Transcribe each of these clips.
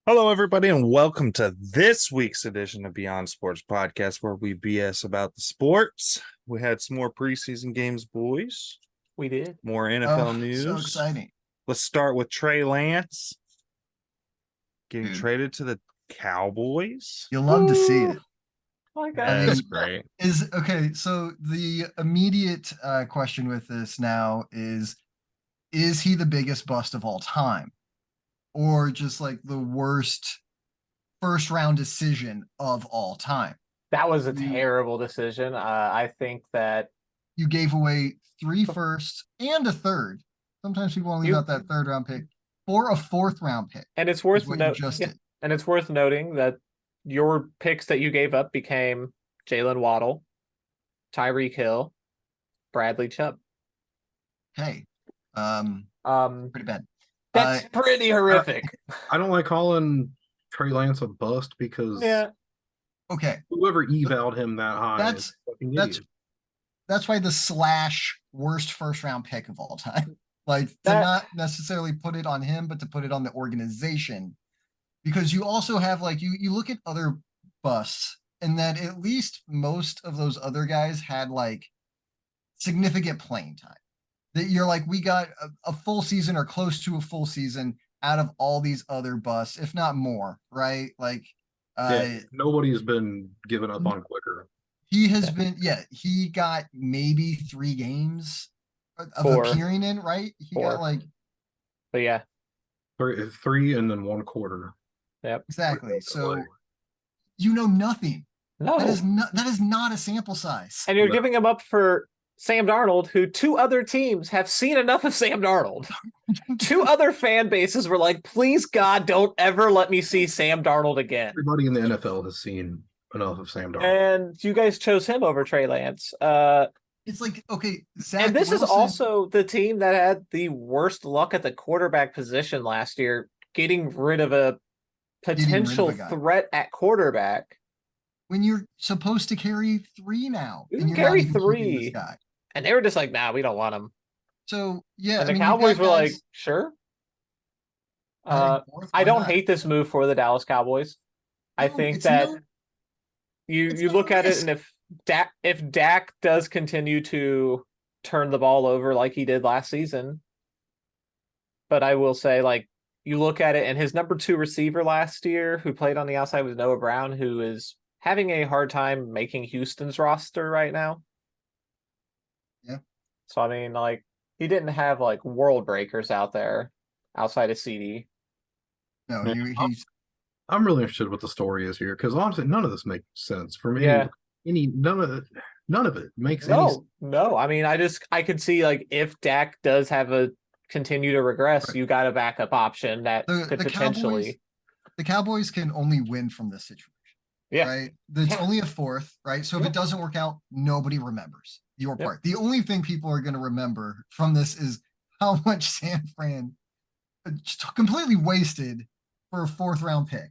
Hello, everybody, and welcome to this week's edition of Beyond Sports Podcast, where we BS about the sports. We had some more preseason games, boys. We did. More NFL news. So exciting. Let's start with Trey Lance getting traded to the Cowboys. You'll love to see it. My God. Yeah, that's great. So the immediate question with this now is he the biggest bust of all time? Or just like the worst first round decision of all time? That was a terrible decision. I think that you gave away 3 firsts and a third. Sometimes people want to leave out that third round pick for a 4th round pick. And it's worth And it's worth noting that your picks that you gave up became Jalen Waddle, Tyreek Hill, Bradley Chubb. Okay. Pretty bad. That's pretty horrific. I don't like calling Trey Lance a bust because okay, whoever evaled him that high that's why the / worst first round pick of all time. Like to not necessarily put it on him, but to put it on the organization. Because you also have like you look at other busts and that at least most of those other guys had like significant playing time. That you're like, we got a full season or close to a full season out of all these other busts, if not more, right? Like, nobody's been given up on quicker. He has been, he got maybe 3 games of appearing in, right? He 4. got like, but yeah, 3 and then 1 quarter. Yep, exactly. So you know nothing. No, that is not a sample size. And you're giving him up for Sam Darnold, who 2 other teams have seen enough of Sam Darnold. 2 other fan bases were like, please, God, don't ever let me see Sam Darnold again. Everybody in the NFL has seen enough of Sam Darnold. And you guys chose him over Trey Lance. It's like, okay, and this is also the team that had the worst luck at the quarterback position last year, getting rid of a potential threat at quarterback. When you're supposed to carry 3 now. You can carry 3. And they were just like, nah, we don't want him. So, yeah. And the Cowboys were like, sure. I don't hate this move for the Dallas Cowboys. I think that you look at it, and if Dak does continue to turn the ball over like he did last season, but I will say, like, you look at it, and his number 2 receiver last year, who played on the outside, was Noah Brown, who is having a hard time making Houston's roster right now. Yeah. So, I mean, like, he didn't have, like, world breakers out there outside of CD. No, I'm really interested what the story is here, because honestly, none of this makes sense for me. Yeah. None of it makes sense. No. I mean, I could see, like, if Dak does continue to regress, you got a backup option that could potentially. The Cowboys can only win from this situation. Yeah. Right. It's only a 4th, right? So if it doesn't work out, nobody remembers your part. The only thing people are going to remember from this is how much San Fran completely wasted for a 4th round pick.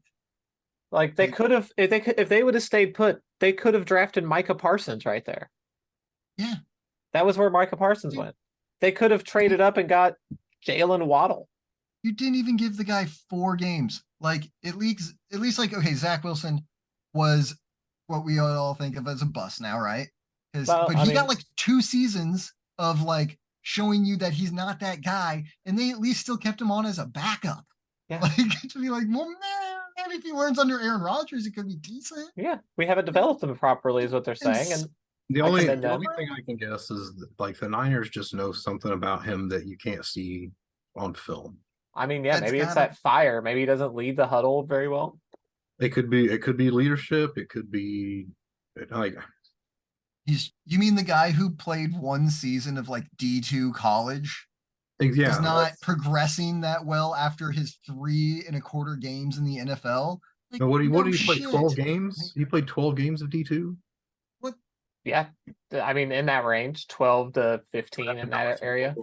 Like they could have, if they would have stayed put, they could have drafted Micah Parsons right there. Yeah. That was where Micah Parsons went. They could have traded up and got Jalen Waddle. You didn't even give the guy 4 games. Like at least like, okay, Zach Wilson was what we all think of as a bust now, right? But he got like 2 seasons of like showing you that he's not that guy, and they at least still kept him on as a backup. Yeah. Like to be like, well, man, if he learns under Aaron Rodgers, it could be decent. Yeah, we haven't developed him properly, is what they're saying. And the only thing I can guess is that, like, the Niners just know something about him that you can't see on film. I mean, yeah, maybe it's that fire. Maybe he doesn't lead the huddle very well. It could be leadership. It could be like you mean the guy who played 1 season of like D2 college? Yeah. Is not progressing that well after his 3 1/4 games in the NFL. Like, Now, what no did he play? 12 shit. games? He played 12 games of D2. What? Yeah, I mean in that range, 12 to 15 in that area.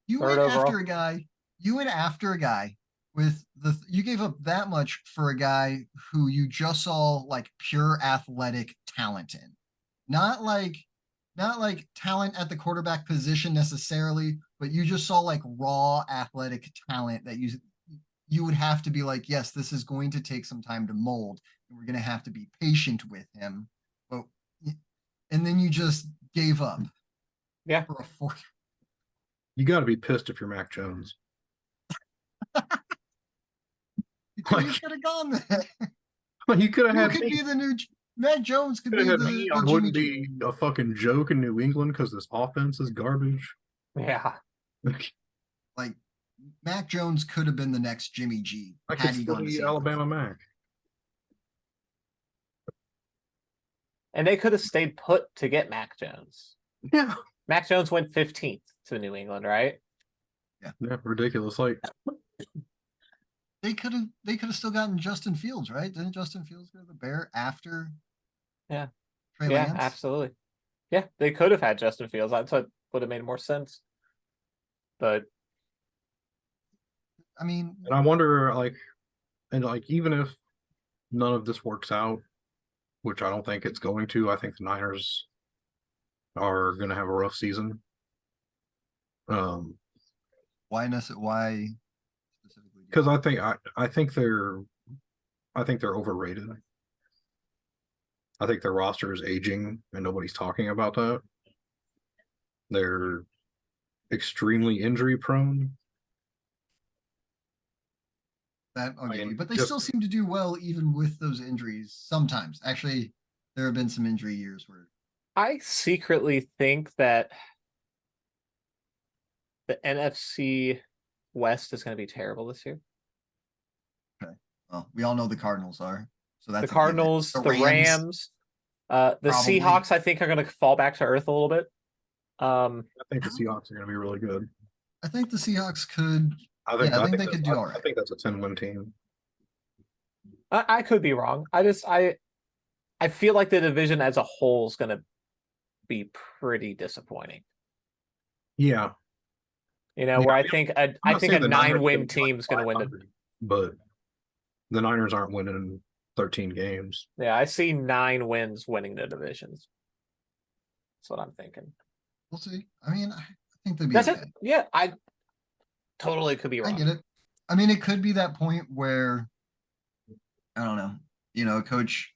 You Third went after overall. a guy. You went after a guy with you gave up that much for a guy who you just saw like pure athletic talent in. Not like not like talent at the quarterback position necessarily, but you just saw like raw athletic talent that you would have to be like, yes, this is going to take some time to mold, and we're going to have to be patient with him. But and then you just gave up. Yeah. For a four. You got to be pissed if you're Mac Jones. You Like- could have gone there. You could have Who had could me. be the new Matt Jones could Could be have had me. the I Jimmy wouldn't G. be a fucking joke in New England because this offense is garbage. Yeah. Like Mac Jones could have been the next Jimmy G I had could he still gone to be San Alabama Francisco. Mac. And they could have stayed put to get Mac Jones. Yeah. Mac Jones went 15th to New England, right? Yeah, ridiculous. Like, They could have still gotten Justin Fields, right? Didn't Justin Fields go to the Bear after Yeah. Trey Yeah, Lance? absolutely. Yeah, they could have had Justin Fields. That's what would have made more sense. But I mean, and I wonder, like, and like, even if none of this works out, which I don't think it's going to, I think the Niners are going to have a rough season. why specifically? Because I think they're overrated. I think their roster is aging and nobody's talking about that. They're extremely injury prone. That I'll give you, mean, but they just- still seem to do well even with those injuries. Sometimes, actually, there have been some injury years where I secretly think that the NFC West is going to be terrible this year. well, we all know the Cardinals are. So that's The Cardinals, the Rams, the probably. Seahawks, I think are going to fall back to earth a little bit. I think the Seahawks are going to be really good. I think the Seahawks could. I think I think they that's- could do all I right. think that's a 10-win team. I could be wrong. I feel like the division as a whole is going to be pretty disappointing. Yeah, You know, Yeah, where I I mean, think I'm I not think saying a the Niners are 9-win gonna be team is going to win the. 500, but the Niners aren't winning 13 games. Yeah, I see 9 wins winning the divisions. That's what I'm thinking. We'll see. I mean, I think they'd be That's okay. it. Yeah, I totally could be I wrong. get it. I mean, it could be that point where I don't know. You know, coach.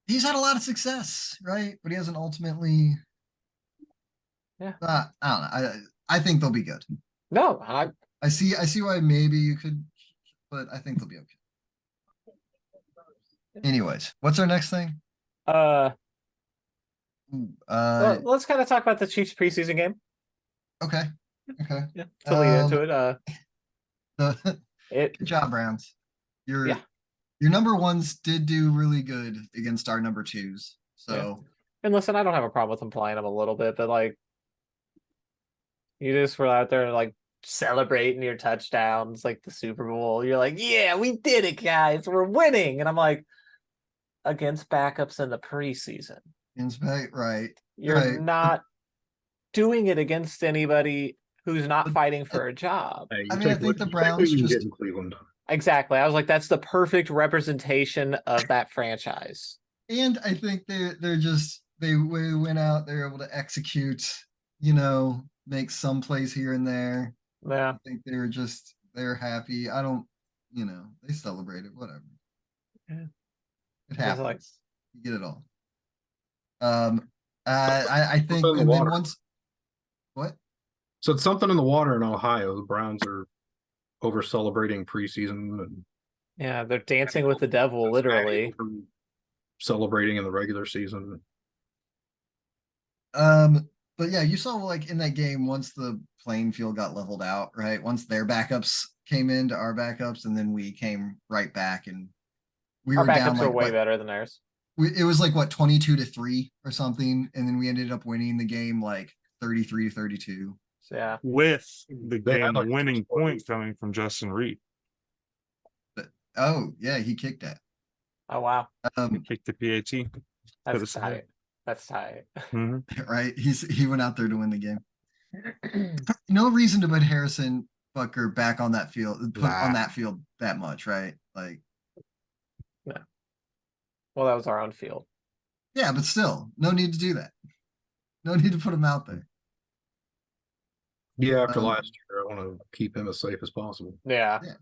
He's had a lot of success, right? But he hasn't ultimately. Yeah. I don't know. I think they'll be good. No, I see why maybe you could, but I think they'll be okay. Anyways, what's our next thing? Ooh, well, let's kind of talk about the Chiefs preseason game. okay. Okay. Yeah, to lead into it. The It good job, Browns. Yeah. Your number ones did do really good against our number twos. So and listen, I don't have a problem with them playing them a little bit, but like you just were out there like celebrating your touchdowns like the Super Bowl. You're like, yeah, we did it, guys. We're winning. And I'm like, against backups in the preseason. right. You're Right. not doing it against anybody who's not fighting for a job. Hey, I mean, I think the Browns you can just- get in Cleveland. Exactly. I was like, that's the perfect representation of that franchise. And I think they're just they went out, they're able to execute, you know, make some plays here and there. Yeah. I think they're happy. I don't, you know, they celebrated, whatever. Yeah. It Just happens. like- You get it all. I think Something in the and then water. once what? So it's something in the water in Ohio. The Browns are over celebrating preseason and Yeah, they're dancing with the devil, literally. celebrating in the regular season. But yeah, you saw like in that game once the playing field got leveled out, right? Once their backups came into our backups, and then we came right back, and we Our were down backups like are way what, better than ours. it was like what 22-3 or something, and then we ended up winning the game like 33-32. So, yeah. with the They had, game like, winning 6 points. point coming from Justin Reed. Oh, yeah, he kicked that. Oh wow, Kick the PAT. that's the tight. That's tight. Mhm. right. He went out there to win the game. No reason to put Harrison Butker back on that field, put on Nah. that field that much, right? Like, Well, that was our own field. yeah, but still, no need to do that. No need to put him out there. Yeah, after Um, last year, I want to keep him as safe as possible. Yeah. Yeah.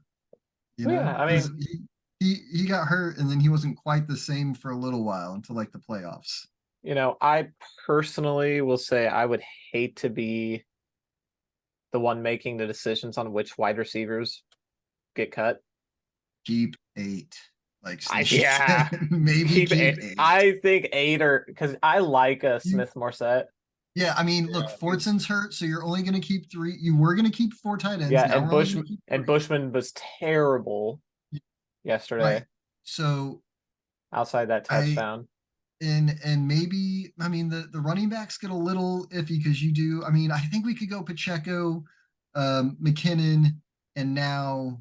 You know, Yeah, I 'cause mean, he got hurt and then he wasn't quite the same for a little while until like the playoffs. I personally will say I would hate to be the one making the decisions on which wide receivers get cut. Keep 8. Like Yeah. maybe Keep keep eight. 8. I think 8 or because I like a You- Smith Morset. Yeah, I mean, look, Fortson's hurt, so you're only going to keep 3. You were going to keep 4 tight ends. Yeah, Now and we're only going to keep 3. Bushman was terrible yesterday Right. So outside that I touchdown. and maybe I mean the running backs get a little iffy because you do. I mean, I think we could go Pacheco, McKinnon, and now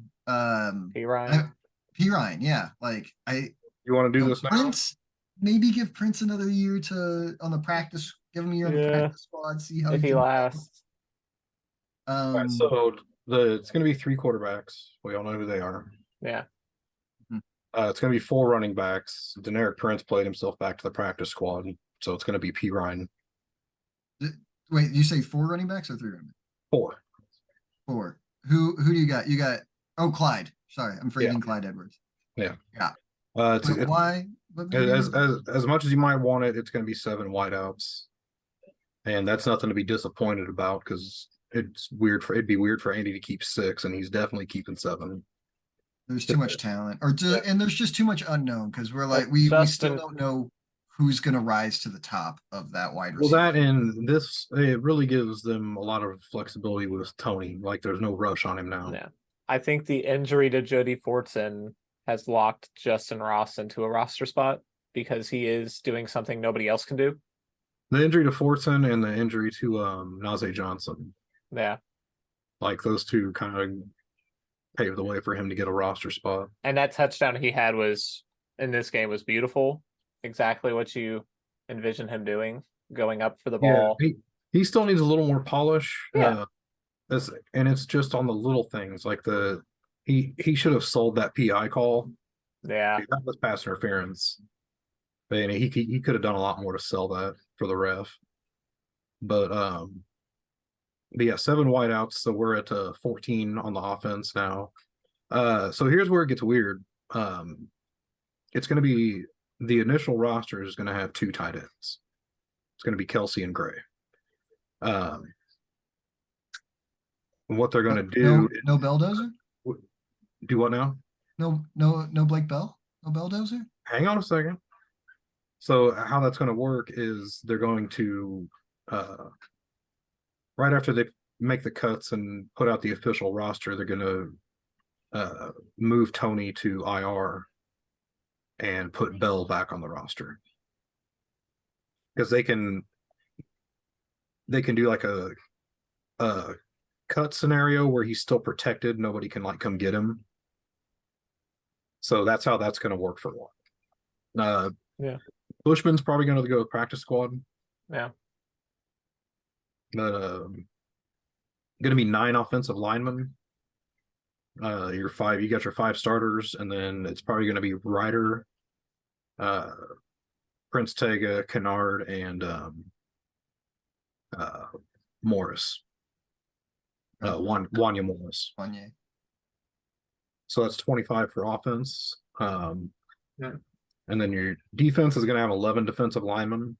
P. Ryan. P Ryan. Yeah, like You want to do this now? Prince. Maybe give Prince another year to on the practice. Give him a year on the Yeah. practice squad. See how If he can play. lasts. All right, so it's going to be 3 quarterbacks. We all know who they are. Yeah. It's going to be 4 running backs. Deneric Prince played himself back to the practice squad, so it's going to be P Ryan. Wait, you say 4 running backs or 3 running backs? 4. 4. Who do you got? You got Clyde. Sorry, I'm forgetting Clyde Edwards. Yeah. Yeah. It's Why? as much as you might want it, it's going to be 7 wideouts, and that's nothing to be disappointed about because it'd be weird for Andy to keep 6, and he's definitely keeping 7. There's too much talent, and there's just too much unknown because we're like we still don't know who's going to rise to the top of that wide receiver. Well, that and this it really gives them a lot of flexibility with Tony. Like there's no rush on him now. Yeah. I think the injury to Jody Fortson has locked Justin Ross into a roster spot because he is doing something nobody else can do. The injury to Fortson and the injury to Najee Johnson. Yeah. Like those two kind of paved the way for him to get a roster spot. And that touchdown he had was in this game was beautiful. Exactly what you envision him doing, going up for the ball. Yeah, he still needs a little more polish. Yeah. And it's just on the little things like he should have sold that PI call. Yeah. That was pass interference. And he could have done a lot more to sell that for the ref. But yeah, 7 wideouts, so we're at 14 on the offense now. So here's where it gets weird. It's going to be the initial roster is going to have 2 tight ends. It's going to be Kelsey and Gray. What they're going to do? No Belldozer. Do what now? No Blake Bell. No Belldozer. Hang on a second. So how that's going to work is they're going to right after they make the cuts and put out the official roster, they're going to move Tony to IR and put Bell back on the roster because they can do like a cut scenario where he's still protected, nobody can like come get him. So that's how that's going to work for one. Yeah. Bushman's probably going to go with practice squad. Yeah. But going to be 9 offensive linemen. You got your 5 starters, and then it's probably going to be Ryder, Prince Tega, Kennard, and Morris. Wanya Morris. Wanya. So that's 25 for offense. Yeah. And then your defense is going to have 11 defensive linemen.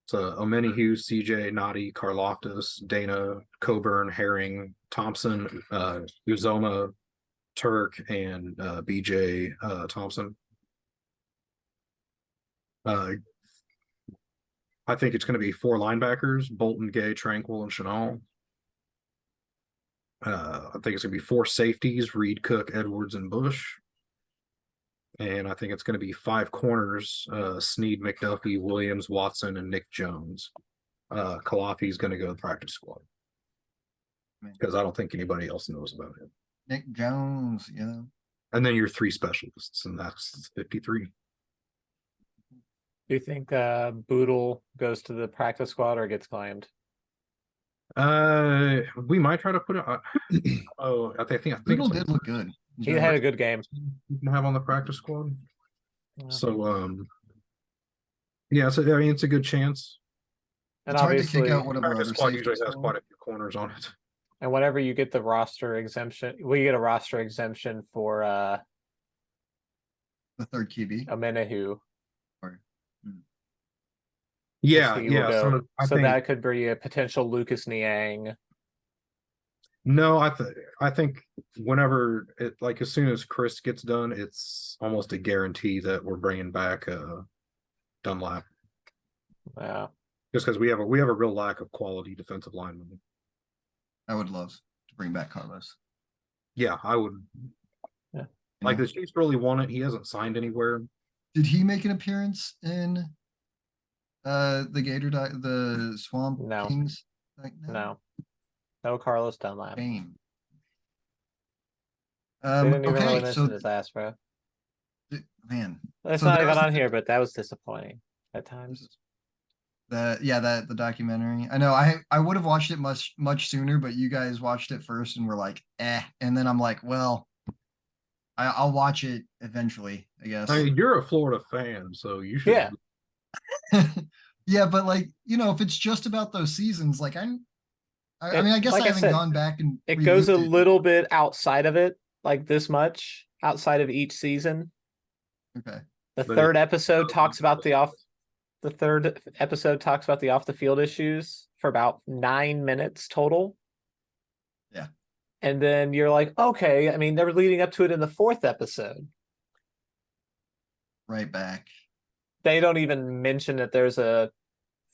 So Omeni Hughes, CJ, Noddy, Karloftis, Dana, Coburn, Herring, Thompson, Uzoma, Turk, and BJ Thompson. I think it's going to be 4 linebackers: Bolton, Gay, Tranquil, and Chanel. I think it's going to be 4 safeties: Reed, Cook, Edwards, and Bush. And I think it's going to be 5 corners: Sneed, McDuffie, Williams, Watson, and Nick Jones. Kalafi is going to go to the practice squad because I don't think anybody else knows about him. Nick Jones, And then your 3 specialists, and that's 53. Do you think Boodle goes to the practice squad or gets claimed? We might try to put it. Oh, I think Poodle it's did look good. He had a good game. you can have on the practice squad. Yeah. So yeah, so I mean it's a good chance. And It's hard to kick obviously, out one of our Practice other squad usually safeties. has quite a few corners on it. and whenever you get the roster exemption, we get a roster exemption for The third QB. Amenahu. Yeah, He will yeah. go. So I think that could be a potential Lucas Niang. no, I think whenever it like as soon as Chris gets done, it's almost a guarantee that we're bringing back Dunlap. Yeah. Just because we have a real lack of quality defensive linemen. I would love to bring back Carlos. Yeah, I would. Yeah. Like the Chiefs really want it. He hasn't signed anywhere. Did he make an appearance in the the Swamp No. Kings? No Carlos Dunlap. Game. They didn't even really Okay, mention so his ass, bro. man, It's so not there even was on here, but that was disappointing at times. that the documentary. I know I would have watched it much sooner, but you guys watched it first and were like, and then I'm like, well, I'll watch it eventually, I guess. I mean, you're a Florida fan, so you should. Yeah. Yeah, but like, if it's just about those seasons, like I mean, I guess Like I I haven't said, gone back and It goes a relooked it. little bit outside of it, like this much outside of each season. Okay. The But third episode talks about the off the field issues for about 9 minutes total. Yeah. And then you're like, okay, I mean, they were leading up to it in the fourth episode. Right back. They don't even mention that there's a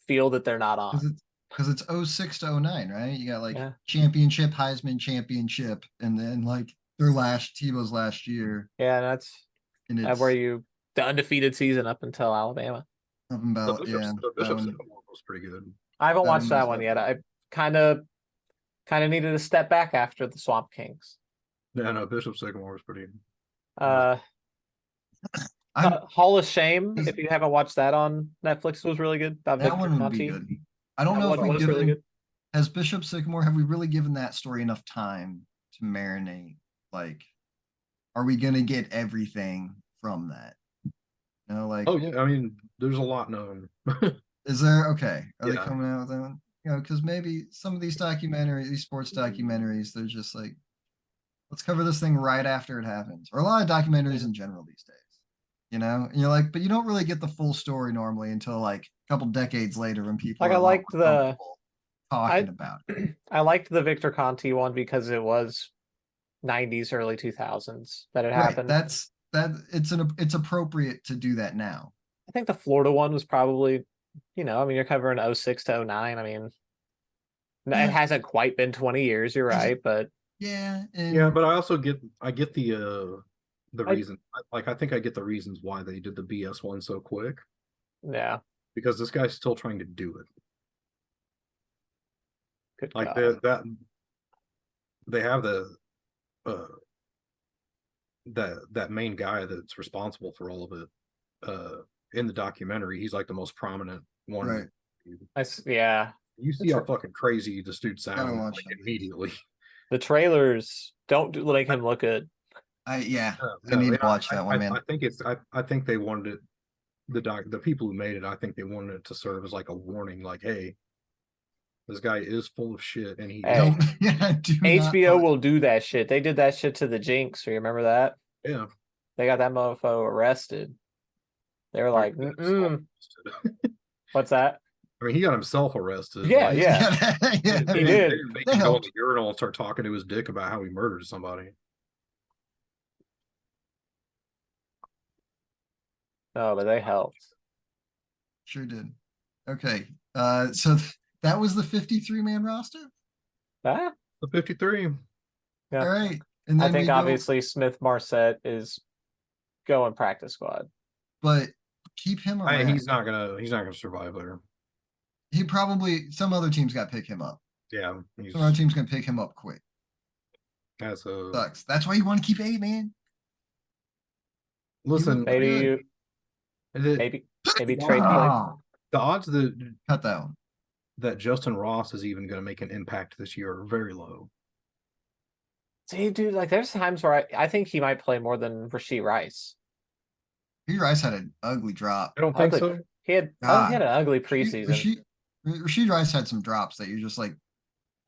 field that they're not on. Because it's 06 to 09, right? You got like Yeah. championship, Heisman championship, and then like Tebow's last year. Yeah, that's And it's where the undefeated season up until Alabama. something The about Bishop's, the that Bishop's one- Sycamore was pretty good. I haven't That watched one that was one yet. definitely- I kind of needed to step back after the Swamp Kings. Yeah, no, Bishop Sycamore was pretty. Uh, I'm- Hall of Shame, Is- if you haven't watched that on Netflix, was really good. that Victor one would be Conti. good. I don't That know if one we've was really given good. as Bishop Sycamore, have we really given that story enough time to marinate? Like, are we gonna get everything from that? Like, Oh yeah, I mean, there's a lot known. is there okay? Are they Yeah. coming out with that one? Because maybe some of these sports documentaries, they're just like, let's cover this thing right after it happens. Or a lot of documentaries in general these days. And you're like, but you don't really get the full story normally until like a couple decades later when people Like, are I a lot liked more comfortable talking about it. I liked the Victor Conti one because it was 90s, early 2000s that it Right. happened. It's appropriate to do that now. I think the Florida one was probably, I mean, you're covering 06 to 09. I mean, Yeah. it hasn't quite been 20 years, you're Is it- right, but Yeah. And Yeah, but I get the I- reason. I think I get the reasons why they did the BS one so quick yeah, because this guy's still trying to do it. good Like God. they have that main guy that's responsible for all of it in the documentary. He's like the most prominent one. Right. Yeah, You see how fucking crazy this dude Gotta sounds watch like that. immediately. the trailers don't make him look good. I need and to watch that one, man. I think they wanted it. The people who made it, I think they wanted it to serve as like a warning, like, hey, this guy is full of shit, and he Hey. Don't- yeah, do not HBO put- will do that shit. They did that shit to the Jinx. You remember that? yeah. They got that mofo arrested. They were like, mm-mm. What's that? I mean, he got himself arrested. Yeah, like, yeah. yeah. He did. They make They him go in helped. the urinal and start talking to his dick about how he murdered somebody. No, but they helped. Sure did. Okay. So that was the 53-man roster. Ah, The 53. Yeah. All right. And I then we think go, obviously Smith Marset is going practice squad. but keep him around. He's not gonna survive there. He probably some other team's got to pick him up. Yeah, he's Some other team's gonna pick him up quick. as a Sucks. That's why you want to keep 8, man. Listen, look Maybe good. maybe trade Clay. Wow. the odds Cut that one. that Justin Ross is even going to make an impact this year are very low. See, dude, like there's times where I think he might play more than Rasheed Rice. Rasheed Rice had an ugly drop. I don't think Ugly. so. He had God. an ugly Rasheed, preseason, Rasheed Rice had some drops that you're just like,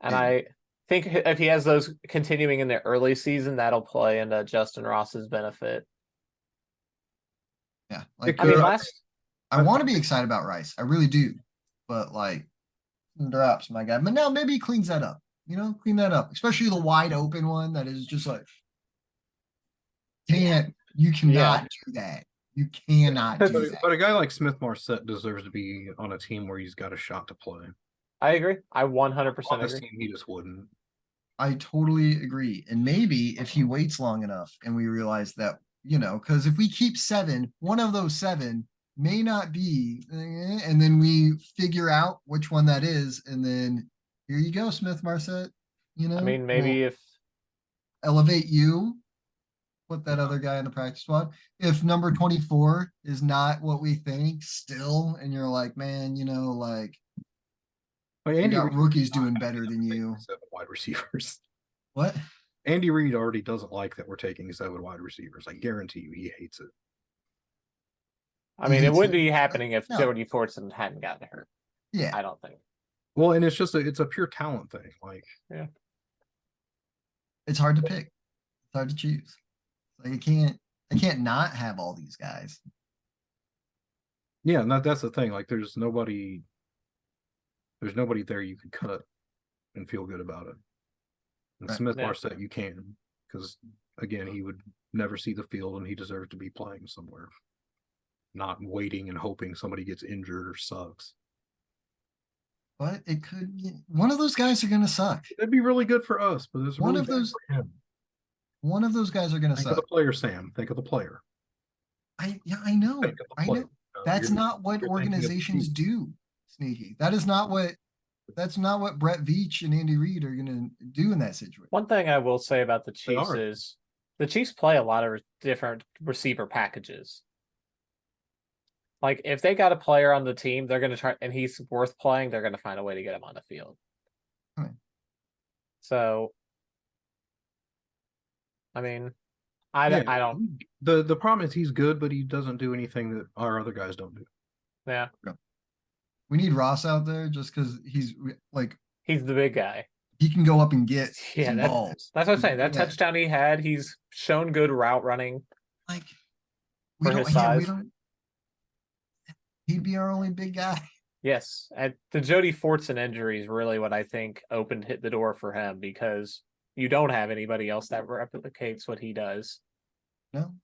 and Yeah. I think if he has those continuing in the early season, that'll play into Justin Ross's benefit. yeah. Like I mean, could. I want to be excited about Rice. I really do. But like some drops, my guy. But now maybe he cleans that up. Clean that up. Especially the wide open one that is just like you cannot do that. You cannot do that. But a guy like Smith Marset deserves to be on a team where he's got a shot to play. I agree. I 100% On this agree. team, he just wouldn't. I totally agree. And maybe if he waits long enough and we realize that, because if we keep 7, one of those 7 may not be, and then we figure out which one that is, and then here you go, Smith Marset. I mean, maybe if elevate you, put that other guy in the practice squad. If number 24 is not what we think still, and you're like, man, like you Andy got Reid rookies does not doing like better that than we're taking you. 7 wide receivers. What? Andy Reid already doesn't like that we're taking 7 wide receivers. I guarantee you, he hates it. I mean, it hates wouldn't it. be happening if No. Jody Fortson hadn't gotten hurt. Yeah. I don't think. Well, and it's a pure talent thing. Like, It's hard to pick. It's hard to choose. Like I can't not have all these guys. yeah, and that's the thing. Like, there's nobody there you could cut and feel good about it. And Right. Smith Yeah. Marset, you can, because again, he would never see the field, and he deserves to be playing somewhere, not waiting and hoping somebody gets injured or sucks. But it could one of those guys are gonna suck. That'd be really good for us, but it's One really of bad those- for him. One of those guys are gonna Think of the suck. player, Sam. Think of the player. I know. Think of the I player. know. That's not what you're thinking of the organizations team. do, Sneaky. That's not what Brett Veach and Andy Reid are gonna do in that situation. One thing I will say about the They Chiefs are. is the Chiefs play a lot of different receiver packages. Like if they got a player on the team, they're going to try, and he's worth playing. They're going to find a way to get him on the field. Right. So, I mean, I Yeah, don't. The problem is he's good, but he doesn't do anything that our other guys don't do. Yeah, We need Ross out there just because he's like he's the big guy. he can go up and get Yeah, some balls. that's what I'm saying. That Yeah. touchdown he had, he's shown good route running. Like For his size. He'd be our only big guy. Yes, and the Jody Fortson injury is really what I think hit the door for him because you don't have anybody else that replicates what he does. No,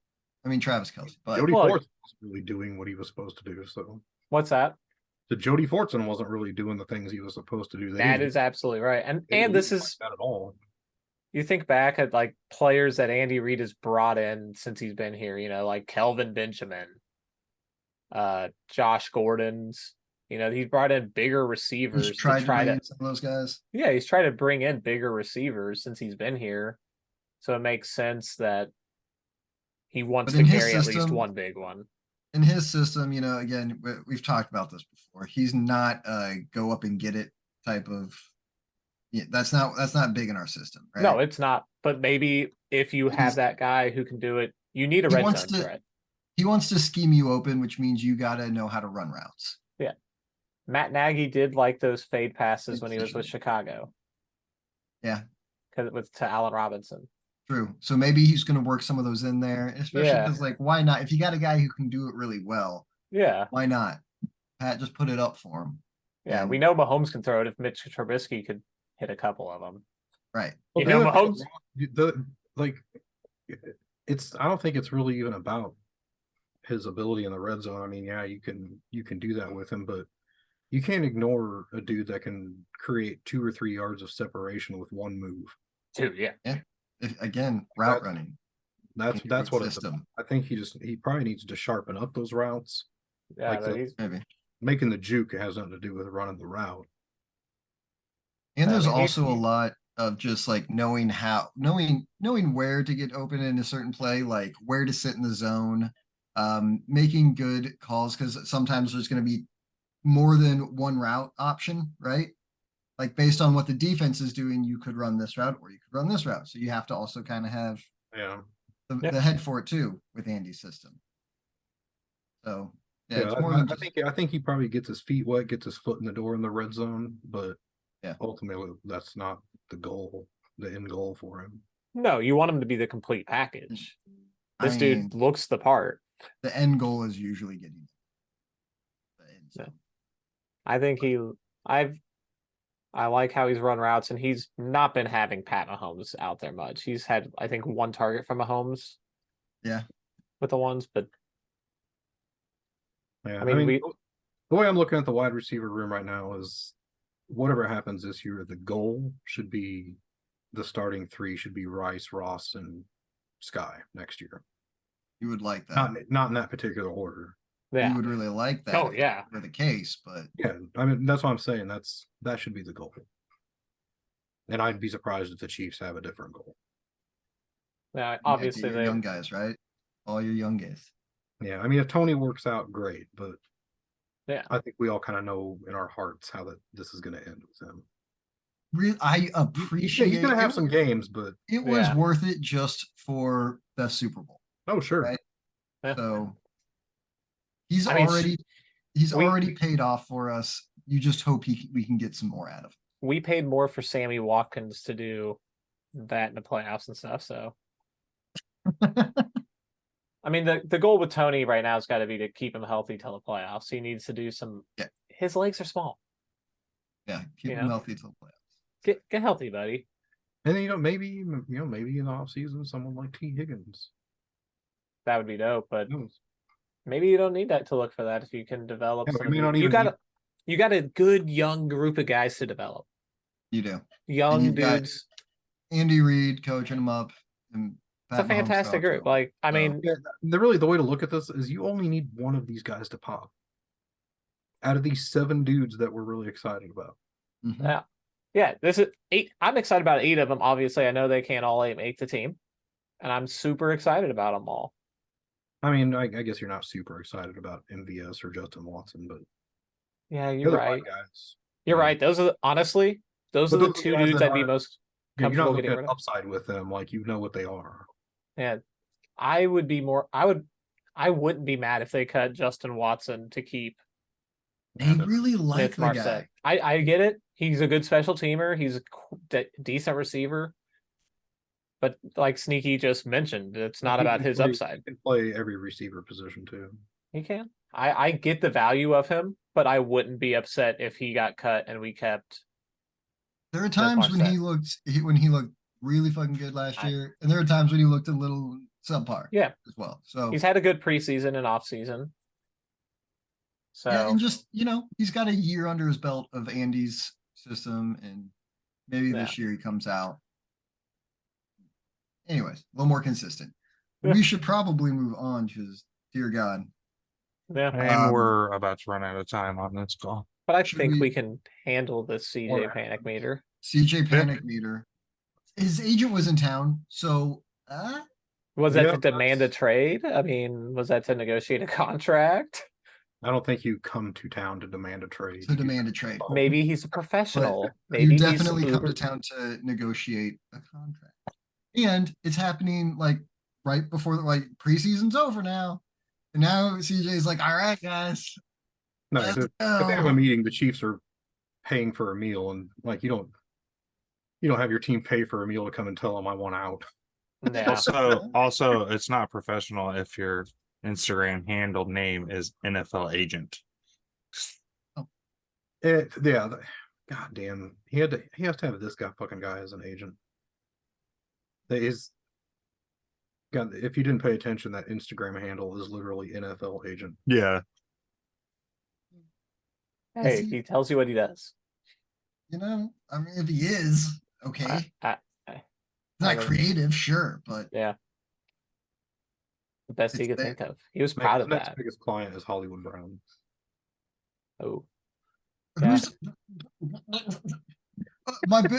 I mean Travis Kelce, but Jody Well, Fortson wasn't really doing what he was supposed to do. So What's that? the Jody Fortson wasn't really doing the things he was supposed to do. That is absolutely right. And They didn't this like is that at all. you think back at like players that Andy Reid has brought in since he's been here, like Kelvin Benjamin, Josh Gordon's, he's brought in bigger receivers he's tried to try to bring to in some of those guys. Yeah, he's tried to bring in bigger receivers since he's been here. So it makes sense that he wants But to in his carry at least system- one big one. In his system, again, we've talked about this before. He's not a go up and get it type of. Yeah, that's not big in our system, right? No, it's not. But maybe if you have He's- that guy who can do it, you need a He red wants zone to- threat. He wants to scheme you open, which means you gotta know how to run routes. Matt Nagy did like those fade passes when he was with Efficient. Chicago. Yeah. To Allen Robinson. True. So maybe he's gonna work some of those in there, especially Yeah. because like why not? If you got a guy who can do it really well, Yeah. why not? Pat, just put it up for him. Yeah. And- We know Mahomes can throw it if Mitch Trubisky could hit a couple of them. Right. You know, Mahomes. I don't think it's really even about his ability in the red zone. I mean, yeah, you can do that with him, but you can't ignore a dude that can create 2 or 3 yards of separation with one move. Dude, yeah. Again, route That's- running. That's what it's system. about. I think he probably needs to sharpen up those routes. Yeah, Like but he's Maybe. Making the juke has nothing to do with running the route. And I there's mean, also a lot of just like knowing where to get open in a certain play, like where to sit in the zone. Making good calls, because sometimes there's going to be more than one route option, right? Like based on what the defense is doing, you could run this route or you could run this route. So you have to also kind of have Yeah. the head for it too with Andy's system. So yeah, Yeah, it's more than I think he probably gets his feet wet, gets his foot in the door in the red zone, but Yeah. ultimately that's not the goal, the end goal for him. No, you want him to be the complete package. I This mean, dude looks the part. the end goal is usually getting the end Yeah. zone. I think I like how he's run routes, and he's not been having Pat Mahomes out there much. He's had, I think, one target from Mahomes Yeah. with the ones, but Yeah, I mean, the way I'm looking at the wide receiver room right now is whatever happens this year, the goal should be the starting three should be Rice, Ross, and Sky next year. You would like that. Not in that particular order. yeah. You would really like that. Oh, if yeah. that were the case, but Yeah, I mean that's what I'm saying. That should be the goal. And I'd be surprised if the Chiefs have a different goal. Yeah, yeah, obviously get your they young guys, right? All your young guys. Yeah, I mean if Tony works out, great, but yeah. I think we all kind of know in our hearts how this is going to end with him. I appreciate He's going to have it. some games, but It was Yeah. worth it just for the Super Bowl. oh sure, Right. Yeah. So he's I mean, already paid off for us. You just hope we can get some more out of him. we paid more for Sammy Watkins to do that in the playoffs and stuff. So, I mean, the goal with Tony right now has got to be to keep him healthy till the playoffs. He needs to do some. Yeah. His legs are small. Yeah, keep You him know? healthy until the playoffs. Get healthy, buddy. and then, maybe in the offseason, someone like T. Higgins. That would be dope. But Who knows? maybe you don't need that to look for that if you can develop. Yeah, some we may of not the- even you got a good young group of guys to develop. You do. Young you've got dudes. Andy Reid coaching him up, and It's a Pat Mahomes fantastic coaching group. him. Like, I So, mean, Yeah, the way to look at this is you only need one of these guys to pop. Out of these 7 dudes that we're really excited about. mhm. yeah. Yeah, this is 8. I'm excited about 8 of them. Obviously, I know they can't all 8 make the team. And I'm super excited about them all. I mean, I guess you're not super excited about MVS or Justin Watson, but Yeah, the you're other right. 5 guys. You're yeah. right. Those are honestly, those But are the those are 2 guys dudes that I'd be are- most Yeah, you're not comfortable looking getting at rid of. upside with them, like you know what they are. Yeah, I would be more. I wouldn't be mad if they cut Justin Watson to keep They really like Smith the Marset. guy. I get it. He's a good special teamer. He's a decent receiver. But like Sneaky just mentioned, it's not He about can his play- upside. He can play every receiver position too. He can. I get the value of him, but I wouldn't be upset if he got cut and we kept. There are times when he Marset. looked really fucking good last I- year, and there are times when he looked a little subpar. Yeah. As well. So He's had a good preseason and off season. So yeah, and just he's got a year under his belt of Andy's system, and maybe this year he comes out. Anyways, a little more consistent. We should probably move on because, dear God. yeah. And we're about to run out of time on this call. But I Should think we- we can handle this CJ Or- panic meter. CJ Panic Meter. His agent was in town, so Was that Yeah, to demand a that's- trade? I mean, was that to negotiate a contract? I don't think you come to town to demand a trade. to demand a trade. Maybe he's a professional. You Maybe definitely he's come to uber- town to negotiate a contract. And it's happening like right before preseason's over now. And now CJ's like, all right, guys. No, let's if they have go." a meeting, the Chiefs are paying for a meal, and like you don't have your team pay for a meal to come and tell them I want out. Yeah. Also, it's not professional if your Instagram handle name is NFL agent. God damn, he has to have this fucking guy as an agent. That is, God, if you didn't pay attention, that Instagram handle is literally NFL agent. Yeah. Hey, he- he tells you what he does. I mean, if he is, okay. I- It's not mean- creative, sure, but yeah. The best he It's could there. think of. He was proud of His next that. biggest client is Hollywood Brown. Oh, Yeah. who's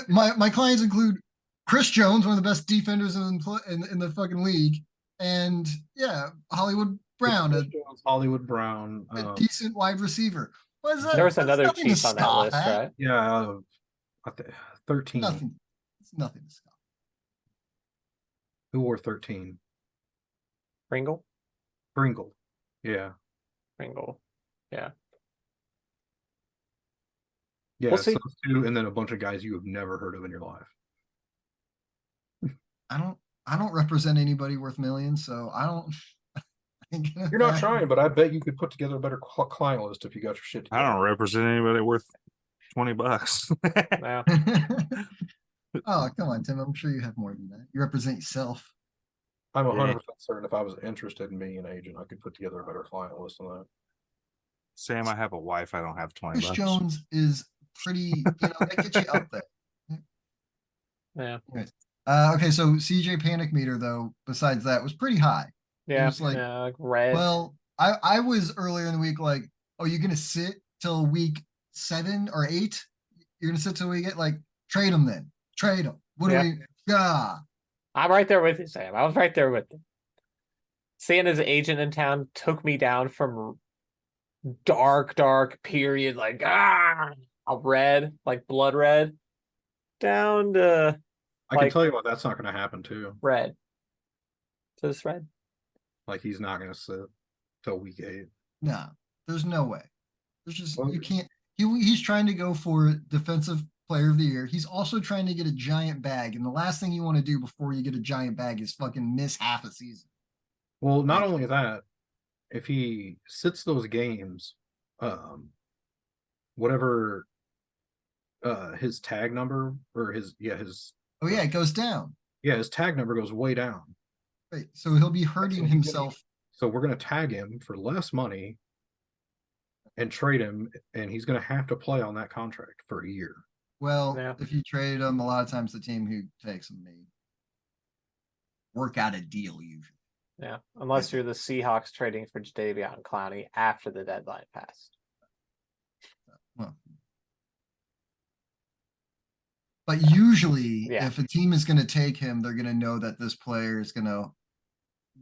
my clients include Chris Jones, one of the best defenders in the fucking league, and yeah, Hollywood Brown, Chris Jones, Hollywood Brown. a decent wide receiver. What is that? There was That's another nothing to Chief on that scoff list, at. right? Yeah, 13. Nothing. It's nothing to scoff. Who wore 13? Pringle? Pringle. Yeah. Pringle. Yeah. Yeah, We'll see. so those two, and then a bunch of guys you have never heard of in your life. I don't represent anybody worth millions, so I don't. You're not trying, but I bet you could put together a better client list if you got your shit I together. don't represent anybody worth $20. Yeah. Oh, come on, Tim. I'm sure you have more than that. You represent yourself. I'm Yeah. 100% certain if I was interested in being an agent, I could put together a better client list than that. Sam, I have a wife. I don't have $20. Chris Jones is pretty, that gets you up there. Yeah. Okay, so CJ panic meter though, besides that, was pretty high. Yeah. was like, yeah, like red. Well, I was earlier in the week like, oh, you're gonna sit till week 7 or 8? You're gonna sit till we get like trade him then. Trade him. What Yeah. do we yeah. I'm right there with you, Sam. I was right there with you. Seeing his agent in town took me down from dark period, like a red, like blood red, down to I can Like- tell you what, that's not going to happen too. red. Just red. Like he's not going to sit till week 8. No, there's no way. There's just Well- you can't. He's trying to go for defensive player of the year. He's also trying to get a giant bag, and the last thing you want to do before you get a giant bag is fucking miss half a season. Well, not Like- only that, if he sits those games, whatever his tag number or his Oh yeah, it goes down. his tag number goes way down. Right, so he'll be So hurting he's himself. So we're going to tag him for less money and trade him, and he's going to have to play on that contract for a year. Well, Yeah. if you trade him, a lot of times the team who takes him may work out a deal usually. Yeah. Unless you're the Seahawks trading for Jadeveon Clowney after the deadline passed. Well, but usually, Yeah. if a team is going to take him, they're going to know that this player is going to.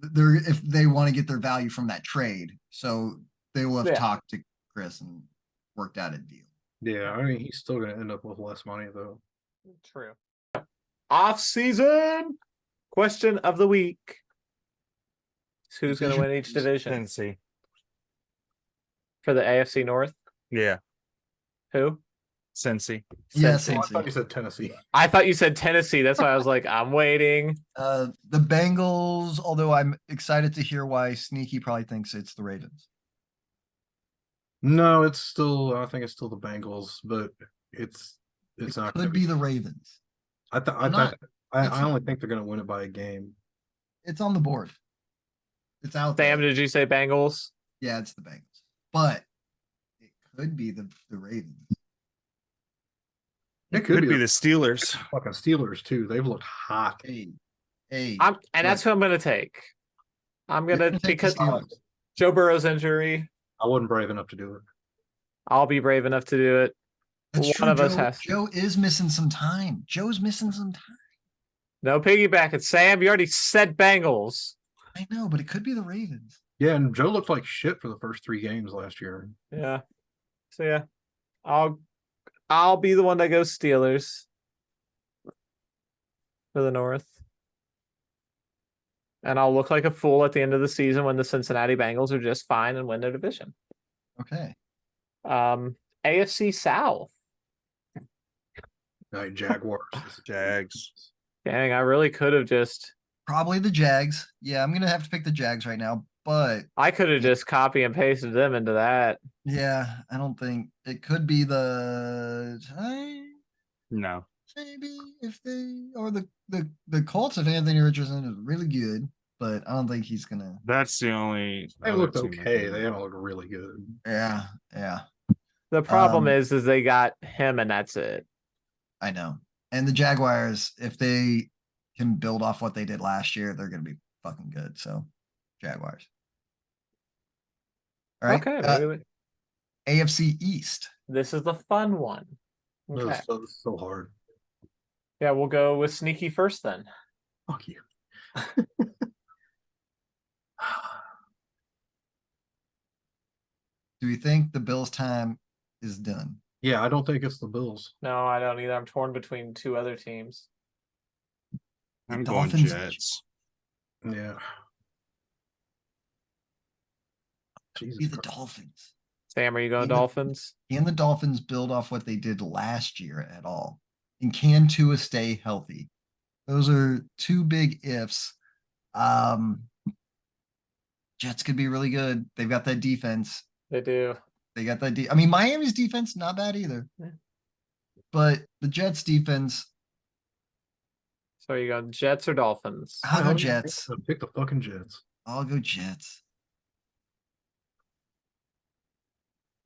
They're if they want to get their value from that trade, so they will have Yeah. talked to Chris and worked out a deal. Yeah, I mean he's still going to end up with less money though. True. Off season question of the week. Who's going to win each division Tennessee. for the AFC North? Yeah, Who? Cincy. Yeah, Cincy. Oh, I Cincy. thought you said Tennessee. I thought you said Tennessee. That's why I was like, I'm waiting. The Bengals, although I'm excited to hear why Sneaky probably thinks it's the Ravens. No, it's still. I think it's still the Bengals, but it's It not. could gonna be the Ravens. I I'm not- it's only not. think they're going to win it by a game. It's on the board. It's out Sam, there. did you say Bengals? Yeah, it's the Bengals, but it could be the Ravens. It Could be the Steelers. fucking Steelers too. They've looked hot. Hey, And that's who I'm going to take. I'm going to, take the because Steelers. Joe Burrow's injury, I wasn't brave enough to do it. I'll be brave enough to do it. That's one true. of us Joe, has to. Joe is missing some time. Joe's missing some time. No piggyback. It's Sam. You already said Bengals. I know, but it could be the Ravens. Yeah, and Joe looked like shit for the first 3 games last year. Yeah. So yeah, I'll be the one that goes Steelers for the North. And I'll look like a fool at the end of the season when the Cincinnati Bengals are just fine and win their division. Okay. AFC South. Night Jaguars. Jags. Dang, I really could have just Probably the Jags. Yeah, I'm gonna have to pick the Jags right now, but I could have just copy and pasted them into that. yeah, I don't think it could be the No. maybe if they or the Colts if Anthony Richardson is really good, but I don't think he's gonna. That's the only. They other looked team I okay. can- They haven't looked really good. Yeah, yeah, The problem Um, is they got him and that's it. I know. And the Jaguars, if they can build off what they did last year, they're gonna be fucking good. So, Jaguars. All right. Okay, AFC East. this is the fun one. This Okay. is so hard. Yeah, we'll go with Sneaky first then. Fuck you. Do we think the Bills' time is done? Yeah, I don't think it's the Bills. No, I don't either. I'm torn between two other teams. The I'm going Dolphins- Jets. Yeah. Jesus Be the Christ. Dolphins. Sam, are you going Even- Dolphins? Can the Dolphins build off what they did last year at all? And can Tua stay healthy? Those are two big ifs. Jets could be really good. They've got that defense. They do. They got that. I mean, Miami's defense not bad either. Yeah. But the Jets defense, So you go Jets or Dolphins? I'll go Well, Jets. Pick the fucking Jets. I'll go Jets.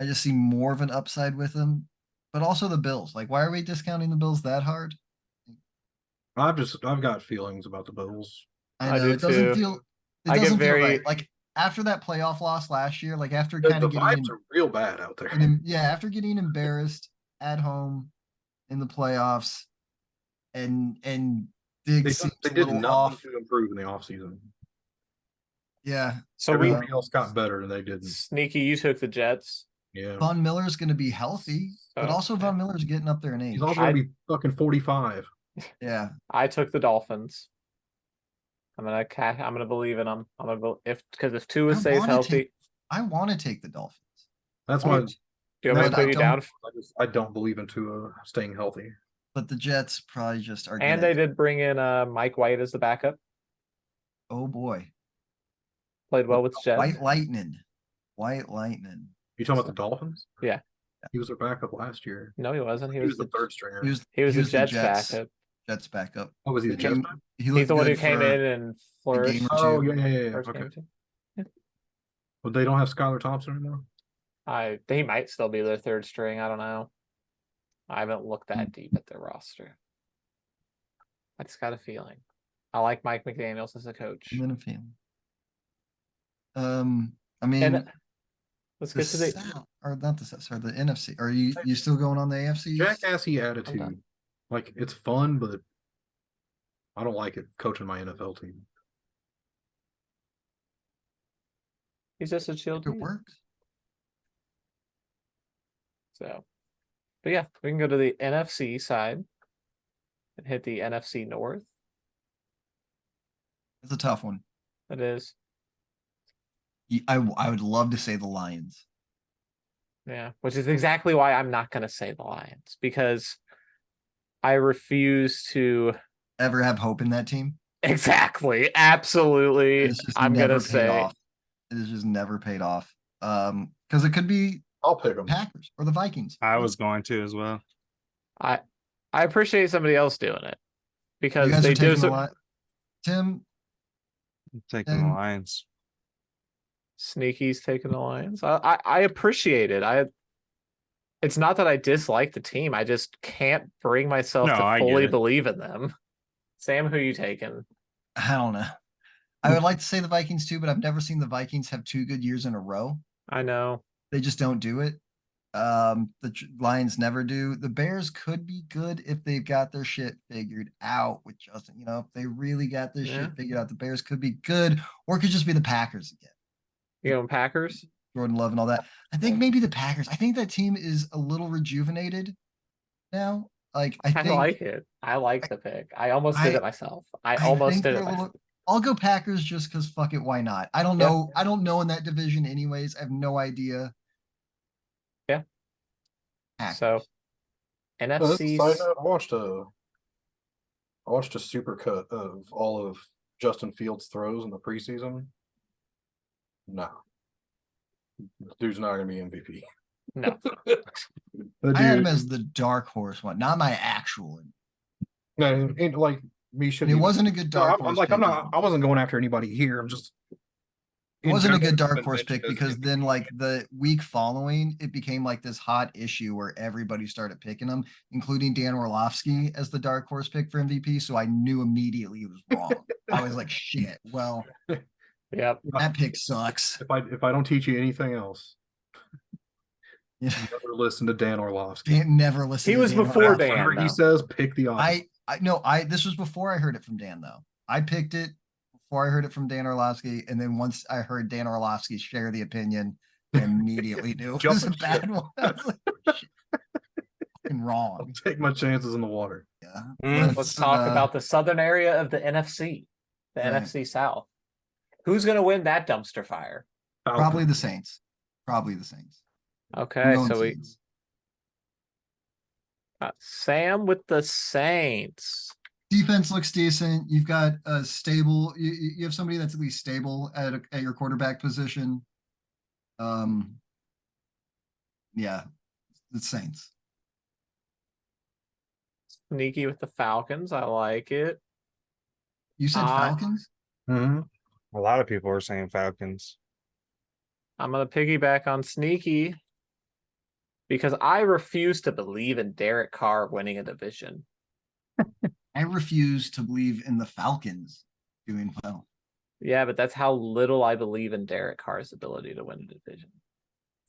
I just see more of an upside with them, but also the Bills. Like, why are we discounting the Bills that hard? I've got feelings about the Bills. I I know do it doesn't too. feel. It I get doesn't feel very- right. Like after that playoff loss last year, like after The kind of getting vibes are real bad out there. after getting embarrassed at home in the playoffs, and They, Diggs seems they a did little nothing off. to improve in the offseason. Yeah, So we Everybody else got better and they didn't. sneaky. You took the Jets. Yeah. Von Miller's going to be healthy, but So, also yeah. Von Miller's getting up there in age. He's also gonna be fucking 45. Yeah, I took the Dolphins. I'm gonna believe in them. If Tua I stays wanna healthy, I want to take the Dolphins. That's I why do, do you want me but to I put you don't- down? I don't believe in Tua staying healthy. but the Jets probably just are. And gonna, they did bring in Mike White as the backup. Oh boy, Played well with the Jets. White Lightning, White Lightning. You talking about the Dolphins? Yeah. He was their backup last year. No, he wasn't. He was the third stringer. He was the the Jets Jets backup. Jets backup. Oh, was he the He- Jets back? He He's looked the one who good came for in and flourished. game or Oh, two. yeah. First Okay. game too. But they don't have Skylar Thompson anymore? He might still be their third string. I don't know. I haven't looked that deep at their roster. I just got a feeling. I like Mike McDaniels as a coach. I'm in a feeling. I mean, And let's the get to the South, or not the South, sorry, the NFC. Are you still going on the AFC? Jackassy done. attitude. Like, it's fun, but I don't like it coaching my NFL team. he's just a chill It dude. works. So, but yeah, we can go to the NFC side and hit the NFC North. It's a tough one. It is, I would love to say the Lions. yeah, which is exactly why I'm not going to say the Lions because I refuse to. Ever have hope in that team? Exactly, absolutely. It's just I'm never gonna paid say off. It has just never paid off. Because it could be I'll pick them. Packers or the Vikings. I was going to as well. I appreciate somebody else doing it You because guys they are taking do. a lot. Tim, I'm taking the And- Lions. Sneaky's taking the Lions. I appreciate it. It's not that I dislike the team. I just can't bring myself No, to I get fully it. believe in them. Sam, who you taking? I don't know. I would like to say the Vikings too, but I've never seen the Vikings have 2 good years in a row. I know. They just don't do it. Lions never do. The Bears could be good if they've got their shit figured out with Justin. You know, if they really got their Yeah. shit figured out, the Bears could be good, or it could just be the Packers again. You going Packers? Jordan Love and all that. I think maybe the Packers. I think that team is a little rejuvenated now. Like I I think like it. I like the pick. I almost did I- it myself. I I almost think did they're it a myself. little. I'll go Packers just because fuck it, why not? I don't Yeah. know. I don't know in that division anyways. I have no idea. Yeah. Packers. So Oh, that's a NFC. side note. I watched a super cut of all of Justin Fields' throws in the preseason. No. This dude's not gonna be MVP. No. The I had him dude- as the dark horse one, not my actual one. No, and like me should And it be- wasn't a good No, dark I'm horse. like, I'm pick not. either. I wasn't going after anybody here. I'm just. It in wasn't a general, good he's dark been horse mentioned pick as because MVP. then like the week following it became like this hot issue where everybody started picking him, including Dan Orlovsky as the dark horse pick for MVP. So I knew immediately it was wrong. I was like, shit, well, Yep. that pick sucks. If I don't teach you anything else, You never listen to Dan Orlovsky. can't never listen. He to was Dan before Orlovsky. Dan. Whatever he though. says, pick the opposite. I no, this was before I heard it from Dan though. I picked it before I heard it from Dan Orlovsky, and then once I heard Dan Orlovsky share the opinion, I immediately knew it was a Jumping bad ship. one. I was like, shit. Fucking I'll wrong. take my chances in the water. Yeah. Let's talk about the southern area of the NFC, the Right. NFC South. Who's going to win that dumpster fire? Probably the Falcons. Saints. Probably the Saints. I'm Okay, going so we Saints. got Sam with the Saints. Defense looks decent. You've got a stable. You have somebody that's at least stable at your quarterback position. Yeah, the Saints. Sneaky with the Falcons. I like it. You said Falcons? Mhm. A lot of people are saying Falcons. I'm going to piggyback on Sneaky because I refuse to believe in Derek Carr winning a division. I refuse to believe in the Falcons doing well. Yeah, but that's how little I believe in Derek Carr's ability to win a division.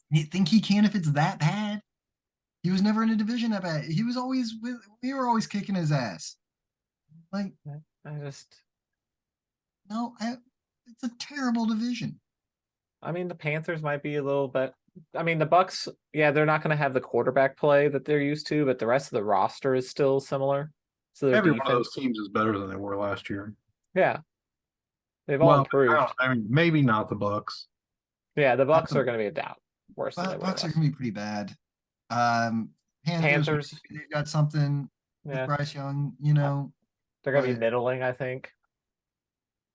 You think he can if it's that bad? He was never in a division that bad. He was always we were always kicking his ass. Like, I just, no, it's a terrible division. I mean, the Panthers might be a little bit. I mean, the Bucks, yeah, they're not going to have the quarterback play that they're used to, but the rest of the roster is still similar. So their Every one of defense, those teams is better than they were last year. yeah, they've all Well, improved. I mean, maybe not the Bucks. Yeah, the Bucks the- are going to be a doubt. Worse than they were Bucks are last. gonna be pretty bad. Panthers, They've got something with yeah, Bryce Young, you know. they're going to be but middling, I think.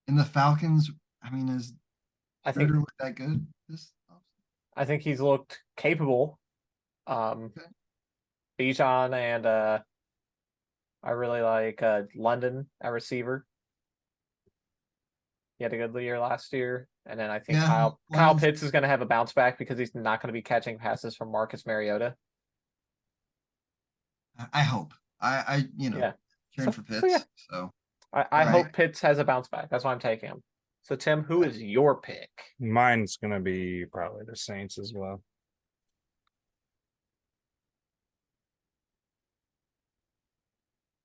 in the Falcons, I mean, is I think Ritter look that good? I think he's looked capable. Bijan and I really like London, a receiver. He had a good year last year, and then I think Yeah, Kyle London's- Pitts is going to have a bounce back because he's not going to be catching passes from Marcus Mariota. I hope. I Yeah. cheering So- for so Pitts. yeah. So I Right. hope Pitts has a bounce back. That's why I'm taking him. So Tim, who is your pick? Mine's gonna be probably the Saints as well.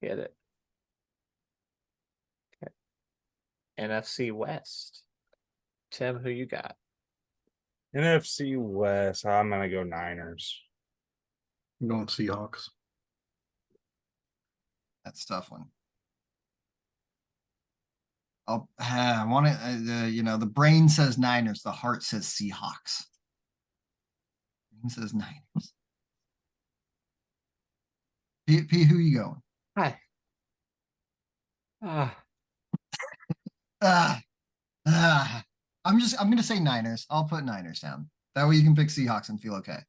Get it. Okay. NFC West. Tim, who you got? NFC West, I'm gonna go Niners. I'm going Seahawks. that's a tough one. I want to, the brain says Niners, the heart says Seahawks. Brain says Niners. P, who you going? Hi. I'm gonna say Niners. I'll put Niners down. That way you can pick Seahawks and feel okay.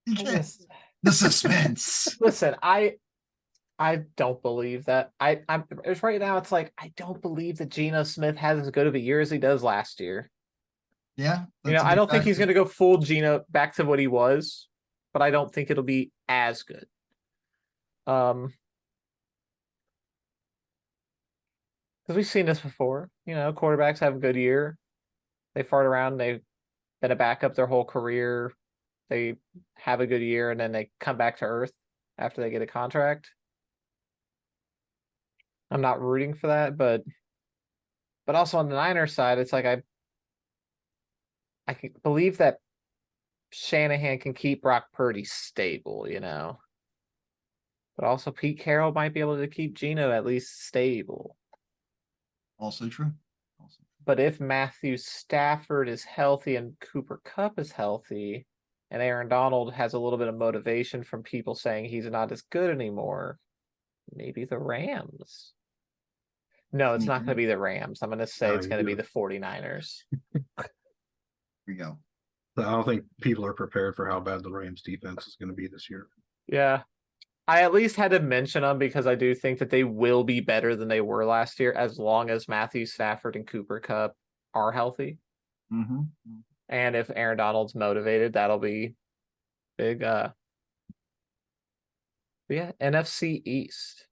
You can't- Yes. the suspense. Listen, I don't believe that. It's right now. It's like I don't believe that Geno Smith has as good of a year as he does last year. Yeah. I don't think he's going to go full Geno back to what he was, but I don't think it'll be as good. Because we've seen this before. Quarterbacks have a good year. They fart around. They've been a backup their whole career. They have a good year, and then they come back to earth after they get a contract. I'm not rooting for that, but also on the Niners side, it's like I can believe that Shanahan can keep Brock Purdy stable, but also Pete Carroll might be able to keep Geno at least stable. Also true. But if Matthew Stafford is healthy and Cooper Kupp is healthy, and Aaron Donald has a little bit of motivation from people saying he's not as good anymore, maybe the Rams. No, it's not going to be the Rams. I'm going to say it's going to be the 49ers. Here we go. I don't think people are prepared for how bad the Rams defense is going to be this year. Yeah. I at least had to mention them because I do think that they will be better than they were last year as long as Matthew Stafford and Cooper Kupp are healthy. Mm-hmm. And if Aaron Donald's motivated, that'll be big. Yeah, NFC East.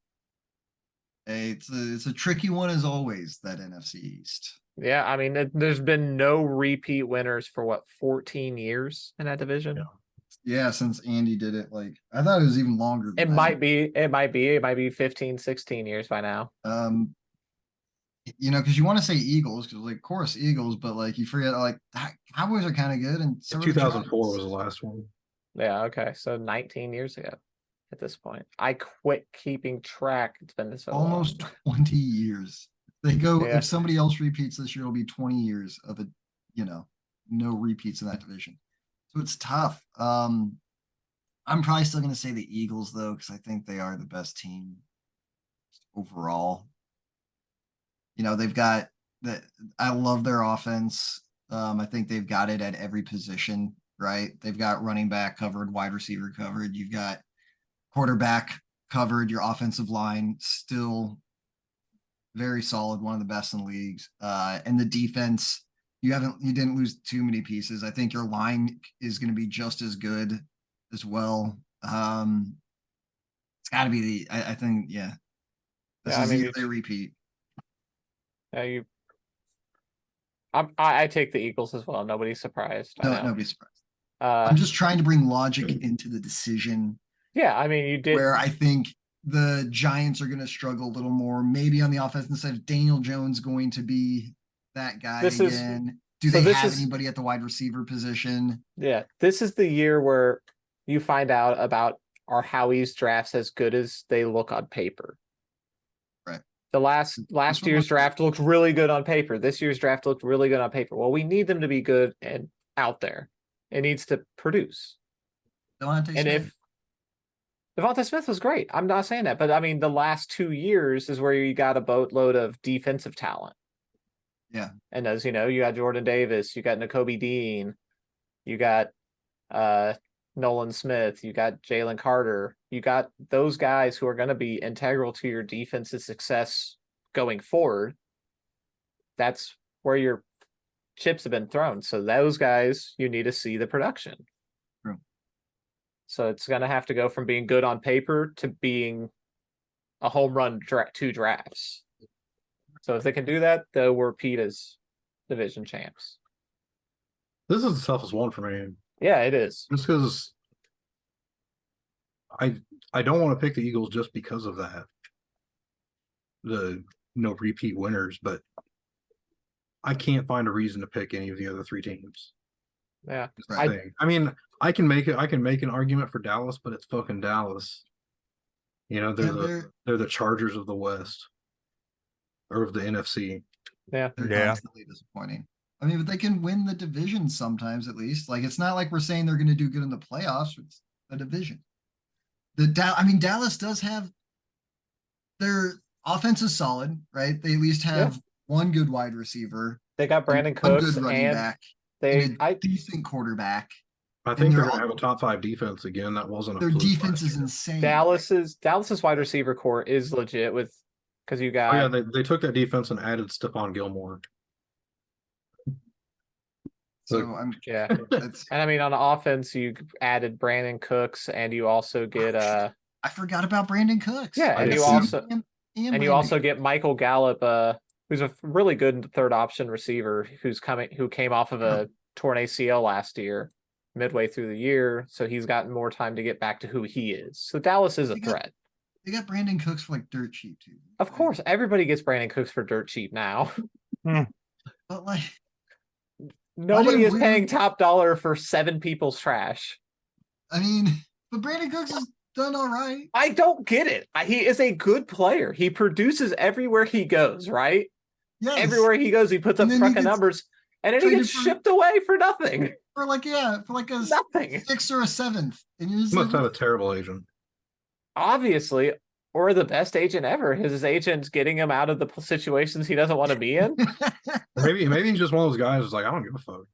It's a tricky one as always, that NFC East. Yeah, I mean, there's been no repeat winners for 14 years in that division. Yeah. since Andy did it. Like I thought it was even longer It than might be, it might be 15, 16 years by now. that. Because you want to say Eagles, because like, of course, Eagles, but like you forget, like Cowboys are kind of good, and so are the 2004 was Giants. the last one. Yeah, okay. So 19 years ago at this point. I quit keeping track. It's been so Almost long. 20 years. They go Yeah. if somebody else repeats this year, it'll be 20 years of it. No repeats in that division, so it's tough. I'm probably still going to say the Eagles though, because I think they are the best team overall. They've got that. I love their offense. I think they've got it at every position, right? They've got running back covered, wide receiver covered. You've got quarterback covered. Your offensive line still very solid, one of the best in the leagues. And the defense, you didn't lose too many pieces. I think your line is going to be just as good as well. It's got to be I think, yeah. This is the year they repeat. Yeah, I take the Eagles as well. Nobody's surprised. No, nobody's surprised. I'm just trying to bring logic into the decision. Yeah, I mean, you did. Where I think the Giants are going to struggle a little more. Maybe on the offensive side, Daniel Jones going to be that guy again. Do they have anybody at the wide receiver position? Yeah, this is the year where you find out about are Howie's drafts as good as they look on paper. Right. The last year's draft looked really good on paper. This year's draft looked really good on paper. Well, we need them to be good and out there. It needs to produce. If Devonta Smith was great, I'm not saying that, but I mean, the last 2 years is where you got a boatload of defensive talent. Yeah. And as you know, you got Jordan Davis, you got Nakobe Dean, you got Nolan Smith, you got Jalen Carter, you got those guys who are going to be integral to your defense's success going forward. That's where your chips have been thrown. So those guys, you need to see the production. True. So it's going to have to go from being good on paper to being a home run 2 drafts. So if they can do that, they'll repeat as division champs. This is the toughest one for me. Yeah, it is. Just because I don't want to pick the Eagles just because of that. The no repeat winners, but I can't find a reason to pick any of the other 3 teams. Yeah. I mean, I can make an argument for Dallas, but it's fucking Dallas. They're the Chargers of the West. Or of the NFC. Yeah. They're constantly disappointing. I mean, but they can win the division sometimes at least. Like it's not like we're saying they're going to do good in the playoffs. It's a division. Dallas does have their offense is solid, right? They at least have one good wide receiver. They got Brandon Cooks, one good running back, and a decent quarterback. I think they're going to have a top 5 defense again. That wasn't their defense is insane. Dallas's wide receiver core is legit because you got. They took that defense and added Stephon Gilmore. So and I mean on the offense you added Brandon Cooks and you also get I forgot about Brandon Cooks. Yeah, and you also get Michael Gallup, who's a really good 3rd option receiver who came off of a torn ACL last year, midway through the year, so he's gotten more time to get back to who he is. So Dallas is a threat. They got Brandon Cooks for like dirt cheap too. Of course, everybody gets Brandon Cooks for dirt cheap now. But like nobody is paying top dollar for 7 people's trash. I mean, but Brandon Cooks has done all right. I don't get it. He is a good player. He produces everywhere he goes, right? Yes. Everywhere he goes, he puts up fucking numbers, and then he gets shipped away for nothing. For like a nothing. 6th or a 7th. And you must have a terrible agent. Obviously, or the best agent ever. His agent's getting him out of the situations he doesn't want to be in. maybe he's just one of those guys who's like, I don't give a fuck.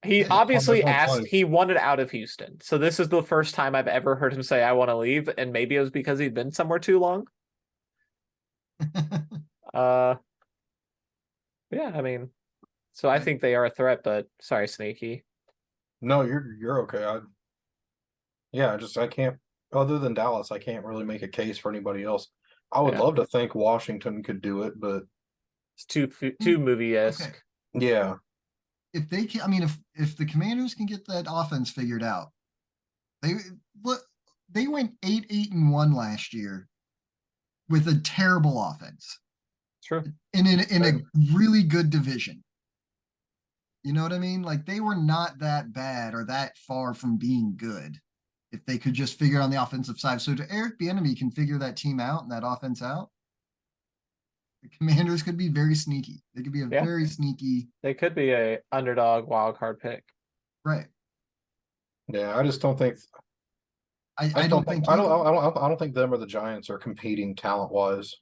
He obviously asked, he wanted out of Houston. So this is the first time I've ever heard him say, I want to leave. And maybe it was because he'd been somewhere too long. Yeah, I mean, so I think they are a threat, but sorry, Sneaky. No, you're okay. I can't, other than Dallas, I can't really make a case for anybody else. I would love to think Washington could do it, but it's too movie-esque. Okay. Yeah. If they can, I mean, if the Commanders can get that offense figured out, They look. They went 8-1 last year with a terrible offense True. in a really good division. You know what I mean? Like they were not that bad or that far from being good if they could just figure it on the offensive side. So to Eric Bieniemy can figure that team out and that offense out, the Commanders could be very sneaky. They could be a Yeah. very sneaky, They could be a underdog wild card pick. right? Yeah, I just don't think. I don't think I either. don't think them or the Giants are competing talent wise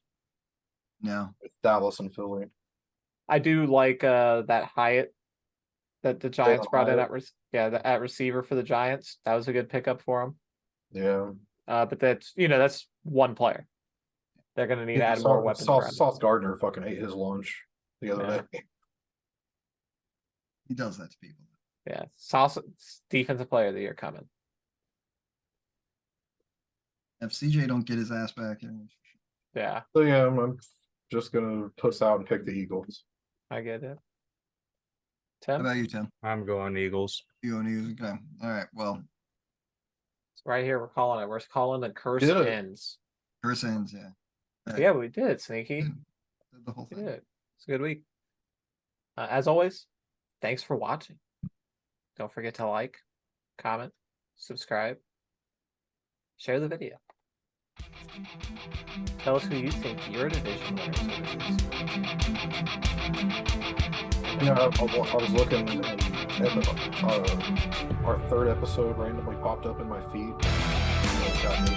No. with Dallas and Philly. I do like that Hyatt that the Giants brought in Hyatt. at receiver for the Giants. That was a good pickup for them. Yeah. But that's that's one player. They're gonna need to add more weapons around. Sauce Gardner fucking ate his lunch the other day. He does that to people. Yeah, Sauce defensive player of the year coming. If CJ don't get his ass back in, Yeah, So yeah, I'm just gonna puss out and pick the Eagles. I get it. how Tim, about you, Tim? I'm going Eagles. You go news. Okay. All right. Well, right here we're calling it. We're calling the curse Did it. ends. first ends, yeah. Right. Yeah, we did, Sneaky. Did the whole We thing. did. It's a good week. As always, thanks for watching. Don't forget to like, comment, subscribe, share the video. Tell us who you think your division winners are. Yeah, I was looking and our third episode randomly popped up in my feed. It's got me.